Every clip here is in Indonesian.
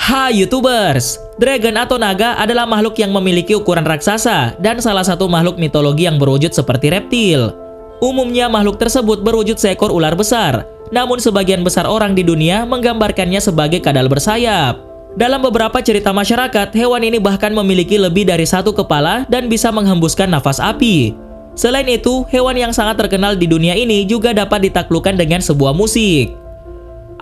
Hai YouTubers! Dragon atau naga adalah makhluk yang memiliki ukuran raksasa dan salah satu makhluk mitologi yang berwujud seperti reptil. Umumnya makhluk tersebut berwujud seekor ular besar, namun sebagian besar orang di dunia menggambarkannya sebagai kadal bersayap. Dalam beberapa cerita masyarakat, hewan ini bahkan memiliki lebih dari satu kepala dan bisa menghembuskan nafas api. Selain itu, hewan yang sangat terkenal di dunia ini juga dapat ditaklukkan dengan sebuah musik.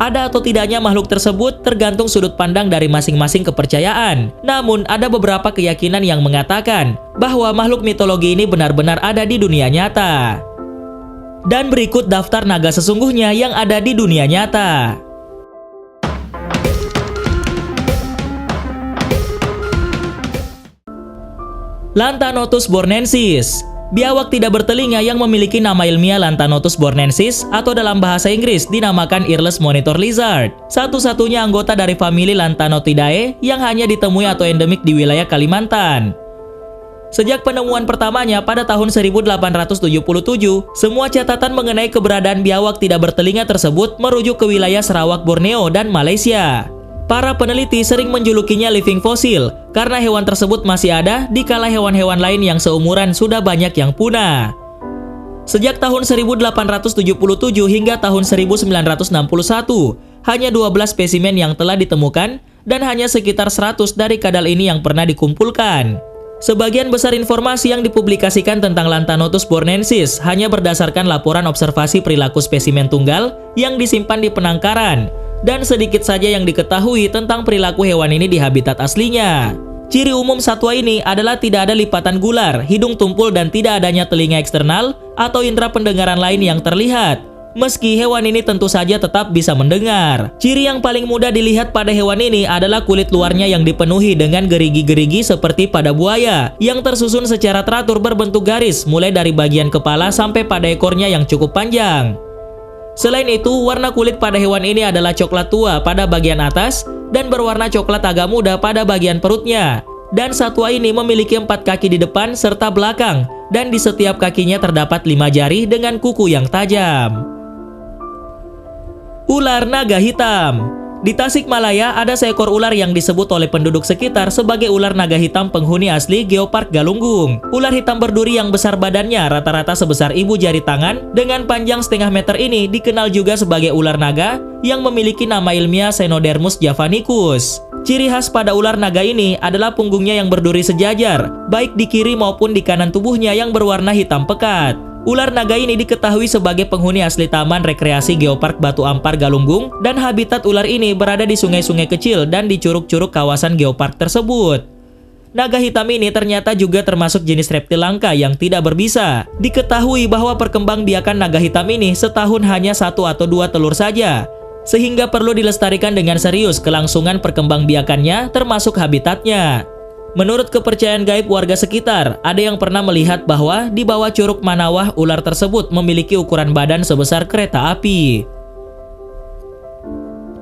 Ada atau tidaknya makhluk tersebut tergantung sudut pandang dari masing-masing kepercayaan. Namun, ada beberapa keyakinan yang mengatakan bahwa makhluk mitologi ini benar-benar ada di dunia nyata. Dan berikut daftar naga sesungguhnya yang ada di dunia nyata. Lantanotus bornensis. Biawak tidak bertelinga yang memiliki nama ilmiah Lantanotus bornensis atau dalam bahasa Inggris dinamakan earless monitor lizard. Satu-satunya anggota dari famili Lantanotidae yang hanya ditemui atau endemik di wilayah Kalimantan. Sejak penemuan pertamanya pada tahun 1877, semua catatan mengenai keberadaan biawak tidak bertelinga tersebut merujuk ke wilayah Sarawak, Borneo, dan Malaysia. Para peneliti sering menjulukinya living fossil karena hewan tersebut masih ada di kala hewan-hewan lain yang seumuran sudah banyak yang punah. Sejak tahun 1877 hingga tahun 1961, hanya 12 spesimen yang telah ditemukan dan hanya sekitar 100 dari kadal ini yang pernah dikumpulkan. Sebagian besar informasi yang dipublikasikan tentang Lantanotus bornensis hanya berdasarkan laporan observasi perilaku spesimen tunggal yang disimpan di penangkaran. Dan sedikit saja yang diketahui tentang perilaku hewan ini di habitat aslinya. Ciri umum satwa ini adalah tidak ada lipatan gular, hidung tumpul, dan tidak adanya telinga eksternal atau indera pendengaran lain yang terlihat. Meski hewan ini tentu saja tetap bisa mendengar. Ciri yang paling mudah dilihat pada hewan ini adalah kulit luarnya yang dipenuhi dengan gerigi-gerigi seperti pada buaya, yang tersusun secara teratur berbentuk garis mulai dari bagian kepala sampai pada ekornya yang cukup panjang. Selain itu, warna kulit pada hewan ini adalah coklat tua pada bagian atas dan berwarna coklat agak muda pada bagian perutnya. Dan satwa ini memiliki 4 kaki di depan serta belakang, dan di setiap kakinya terdapat 5 jari dengan kuku yang tajam. Ular naga hitam. Di Tasikmalaya ada seekor ular yang disebut oleh penduduk sekitar sebagai ular naga hitam penghuni asli Geopark Galunggung. Ular hitam berduri yang besar badannya rata-rata sebesar ibu jari tangan dengan panjang setengah meter ini dikenal juga sebagai ular naga yang memiliki nama ilmiah Cenodermus javanicus. Ciri khas pada ular naga ini adalah punggungnya yang berduri sejajar, baik di kiri maupun di kanan tubuhnya yang berwarna hitam pekat. Ular naga ini diketahui sebagai penghuni asli Taman Rekreasi Geopark Batu Ampar Galunggung dan habitat ular ini berada di sungai-sungai kecil dan di curug-curug kawasan geopark tersebut. Naga hitam ini ternyata juga termasuk jenis reptil langka yang tidak berbisa. Diketahui bahwa perkembangbiakan naga hitam ini setahun hanya 1 atau 2 telur saja, sehingga perlu dilestarikan dengan serius kelangsungan perkembangbiakannya termasuk habitatnya. Menurut kepercayaan gaib warga sekitar, ada yang pernah melihat bahwa di bawah Curug Manawah ular tersebut memiliki ukuran badan sebesar kereta api.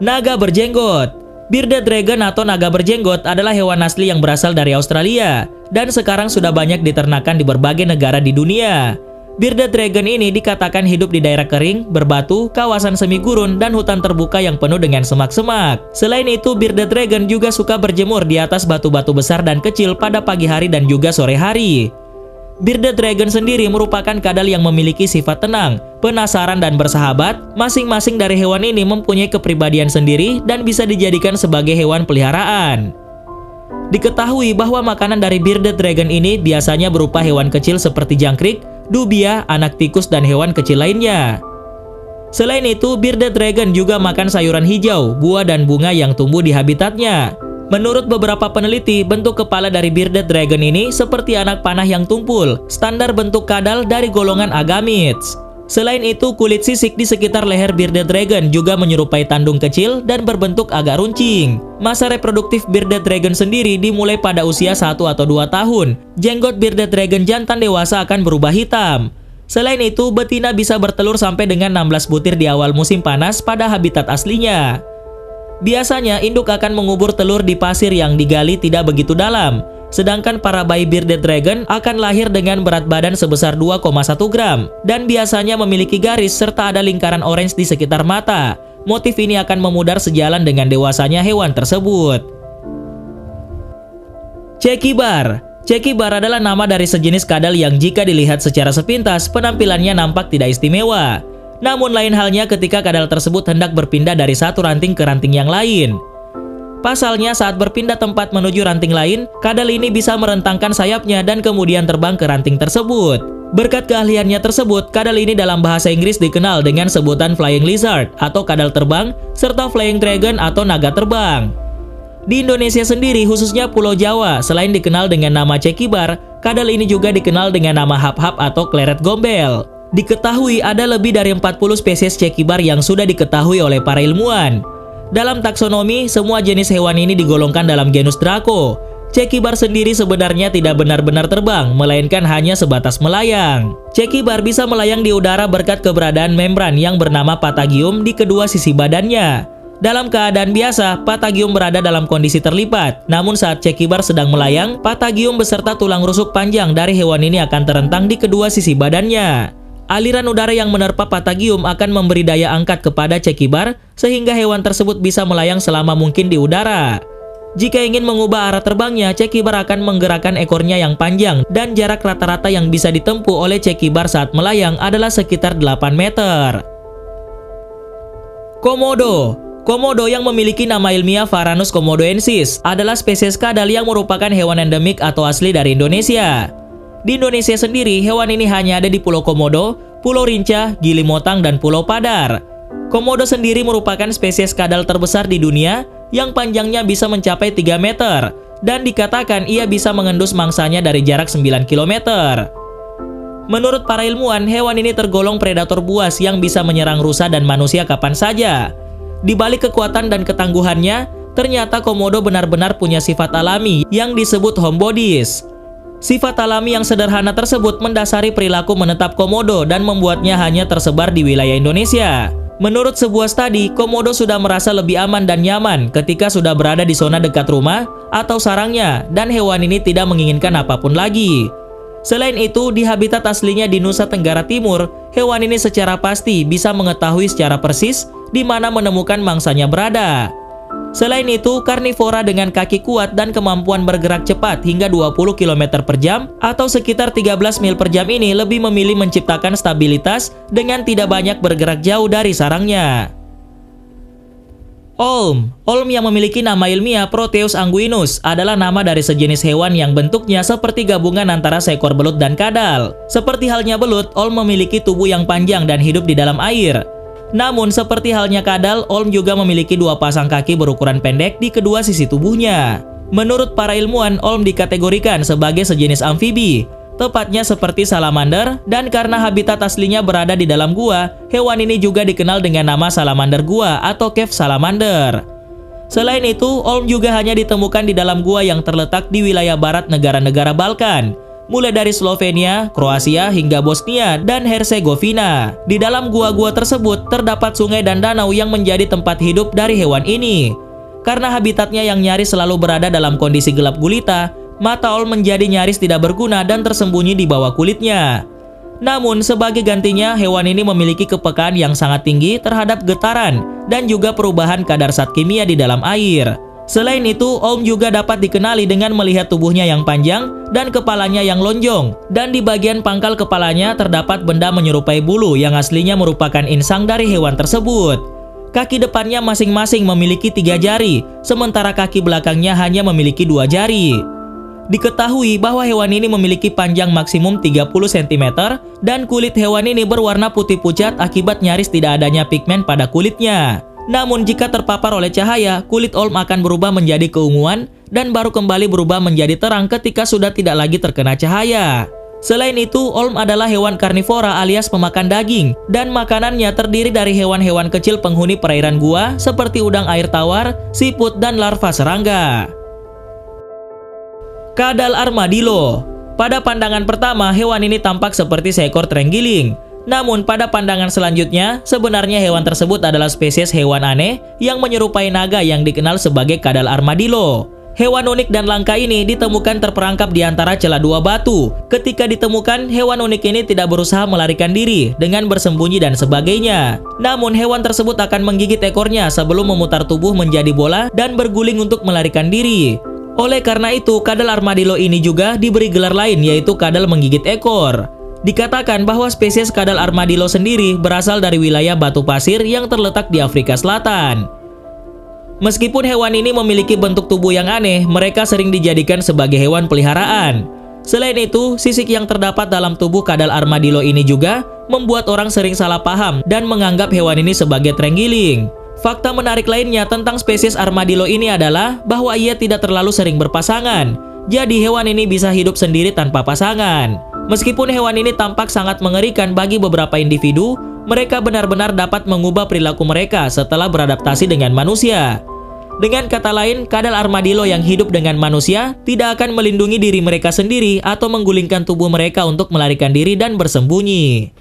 Naga berjenggot. Bearded dragon atau naga berjenggot adalah hewan asli yang berasal dari Australia dan sekarang sudah banyak diternakan di berbagai negara di dunia. Bearded dragon ini dikatakan hidup di daerah kering, berbatu, kawasan semi gurun, dan hutan terbuka yang penuh dengan semak-semak. Selain itu, bearded dragon juga suka berjemur di atas batu-batu besar dan kecil pada pagi hari dan juga sore hari. Bearded dragon sendiri merupakan kadal yang memiliki sifat tenang, penasaran, dan bersahabat. Masing-masing dari hewan ini mempunyai kepribadian sendiri dan bisa dijadikan sebagai hewan peliharaan. Diketahui bahwa makanan dari bearded dragon ini biasanya berupa hewan kecil seperti jangkrik, dubia, anak tikus, dan hewan kecil lainnya. Selain itu, bearded dragon juga makan sayuran hijau, buah, dan bunga yang tumbuh di habitatnya. Menurut beberapa peneliti, bentuk kepala dari bearded dragon ini seperti anak panah yang tumpul, standar bentuk kadal dari golongan agamids. Selain itu, kulit sisik di sekitar leher bearded dragon juga menyerupai tandung kecil dan berbentuk agak runcing. Masa reproduktif bearded dragon sendiri dimulai pada usia 1 atau 2 tahun. Jenggot bearded dragon jantan dewasa akan berubah hitam. Selain itu, betina bisa bertelur sampai dengan 16 butir di awal musim panas pada habitat aslinya. Biasanya, induk akan mengubur telur di pasir yang digali tidak begitu dalam. Sedangkan para bayi bearded dragon akan lahir dengan berat badan sebesar 2,1 gram dan biasanya memiliki garis serta ada lingkaran orange di sekitar mata. Motif ini akan memudar sejalan dengan dewasanya hewan tersebut. Cekibar. Cekibar adalah nama dari sejenis kadal yang jika dilihat secara sepintas penampilannya nampak tidak istimewa. Namun lain halnya ketika kadal tersebut hendak berpindah dari satu ranting ke ranting yang lain. Pasalnya saat berpindah tempat menuju ranting lain, kadal ini bisa merentangkan sayapnya dan kemudian terbang ke ranting tersebut. Berkat keahliannya tersebut, kadal ini dalam bahasa Inggris dikenal dengan sebutan flying lizard atau kadal terbang, serta flying dragon atau naga terbang. Di Indonesia sendiri, khususnya Pulau Jawa, selain dikenal dengan nama cekibar, kadal ini juga dikenal dengan nama hap-hap atau kleret gombel. Diketahui ada lebih dari 40 spesies cekibar yang sudah diketahui oleh para ilmuwan. Dalam taksonomi, semua jenis hewan ini digolongkan dalam genus Draco. Cekibar sendiri sebenarnya tidak benar-benar terbang, melainkan hanya sebatas melayang. Cekibar bisa melayang di udara berkat keberadaan membran yang bernama patagium di kedua sisi badannya. Dalam keadaan biasa, patagium berada dalam kondisi terlipat. Namun saat cekibar sedang melayang, patagium beserta tulang rusuk panjang dari hewan ini akan terentang di kedua sisi badannya. Aliran udara yang menerpa patagium akan memberi daya angkat kepada cekibar sehingga hewan tersebut bisa melayang selama mungkin di udara. Jika ingin mengubah arah terbangnya, cekibar akan menggerakkan ekornya yang panjang dan jarak rata-rata yang bisa ditempuh oleh cekibar saat melayang adalah sekitar 8 meter. Komodo. Komodo yang memiliki nama ilmiah Varanus komodoensis adalah spesies kadal yang merupakan hewan endemik atau asli dari Indonesia. Di Indonesia sendiri, hewan ini hanya ada di Pulau Komodo, Pulau Rinca, Gili Motang, dan Pulau Padar. Komodo sendiri merupakan spesies kadal terbesar di dunia yang panjangnya bisa mencapai 3 meter dan dikatakan ia bisa mengendus mangsanya dari jarak 9 km. Menurut para ilmuwan, hewan ini tergolong predator buas yang bisa menyerang rusa dan manusia kapan saja. Di balik kekuatan dan ketangguhannya, ternyata komodo benar-benar punya sifat alami yang disebut homebodies. Sifat alami yang sederhana tersebut mendasari perilaku menetap komodo dan membuatnya hanya tersebar di wilayah Indonesia. Menurut sebuah studi, komodo sudah merasa lebih aman dan nyaman ketika sudah berada di zona dekat rumah atau sarangnya, dan hewan ini tidak menginginkan apapun lagi. Selain itu, di habitat aslinya di Nusa Tenggara Timur, hewan ini secara pasti bisa mengetahui secara persis di mana menemukan mangsanya berada. Selain itu, karnivora dengan kaki kuat dan kemampuan bergerak cepat hingga 20 km per jam atau sekitar 13 mil per jam ini lebih memilih menciptakan stabilitas dengan tidak banyak bergerak jauh dari sarangnya. Olm yang memiliki nama ilmiah Proteus anguinus adalah nama dari sejenis hewan yang bentuknya seperti gabungan antara seekor belut dan kadal. Seperti halnya belut, olm memiliki tubuh yang panjang dan hidup di dalam air. Namun seperti halnya kadal, olm juga memiliki 2 pasang kaki berukuran pendek di kedua sisi tubuhnya. Menurut para ilmuwan, olm dikategorikan sebagai sejenis amfibi, tepatnya seperti salamander, dan karena habitat aslinya berada di dalam gua, hewan ini juga dikenal dengan nama salamander gua atau cave salamander. Selain itu, olm juga hanya ditemukan di dalam gua yang terletak di wilayah barat negara-negara Balkan, mulai dari Slovenia, Kroasia, hingga Bosnia dan Herzegovina. Di dalam gua-gua tersebut terdapat sungai dan danau yang menjadi tempat hidup dari hewan ini. Karena habitatnya yang nyaris selalu berada dalam kondisi gelap gulita, mata olm menjadi nyaris tidak berguna dan tersembunyi di bawah kulitnya. Namun sebagai gantinya, hewan ini memiliki kepekaan yang sangat tinggi terhadap getaran dan juga perubahan kadar zat kimia di dalam air. Selain itu, olm juga dapat dikenali dengan melihat tubuhnya yang panjang dan kepalanya yang lonjong, dan di bagian pangkal kepalanya terdapat benda menyerupai bulu yang aslinya merupakan insang dari hewan tersebut. Kaki depannya masing-masing memiliki 3 jari, sementara kaki belakangnya hanya memiliki 2 jari. Diketahui bahwa hewan ini memiliki panjang maksimum 30 cm dan kulit hewan ini berwarna putih pucat akibat nyaris tidak adanya pigmen pada kulitnya. Namun jika terpapar oleh cahaya, kulit olm akan berubah menjadi keunguan dan baru kembali berubah menjadi terang ketika sudah tidak lagi terkena cahaya. Selain itu, olm adalah hewan karnivora alias pemakan daging, dan makanannya terdiri dari hewan-hewan kecil penghuni perairan gua seperti udang air tawar, siput, dan larva serangga. Kadal armadillo. Pada pandangan pertama, hewan ini tampak seperti seekor terenggiling. Namun pada pandangan selanjutnya, sebenarnya hewan tersebut adalah spesies hewan aneh yang menyerupai naga yang dikenal sebagai kadal armadillo. Hewan unik dan langka ini ditemukan terperangkap di antara celah dua batu. Ketika ditemukan, hewan unik ini tidak berusaha melarikan diri dengan bersembunyi dan sebagainya. Namun hewan tersebut akan menggigit ekornya sebelum memutar tubuh menjadi bola dan berguling untuk melarikan diri. Oleh karena itu, kadal armadillo ini juga diberi gelar lain, yaitu kadal menggigit ekor. Dikatakan bahwa spesies kadal armadillo sendiri berasal dari wilayah batu pasir yang terletak di Afrika Selatan. Meskipun hewan ini memiliki bentuk tubuh yang aneh, mereka sering dijadikan sebagai hewan peliharaan. Selain itu, sisik yang terdapat dalam tubuh kadal armadillo ini juga membuat orang sering salah paham dan menganggap hewan ini sebagai terenggiling. Fakta menarik lainnya tentang spesies armadillo ini adalah bahwa ia tidak terlalu sering berpasangan. Jadi hewan ini bisa hidup sendiri tanpa pasangan. Meskipun hewan ini tampak sangat mengerikan bagi beberapa individu, mereka benar-benar dapat mengubah perilaku mereka setelah beradaptasi dengan manusia. Dengan kata lain, kadal armadillo yang hidup dengan manusia tidak akan melindungi diri mereka sendiri atau menggulingkan tubuh mereka untuk melarikan diri dan bersembunyi.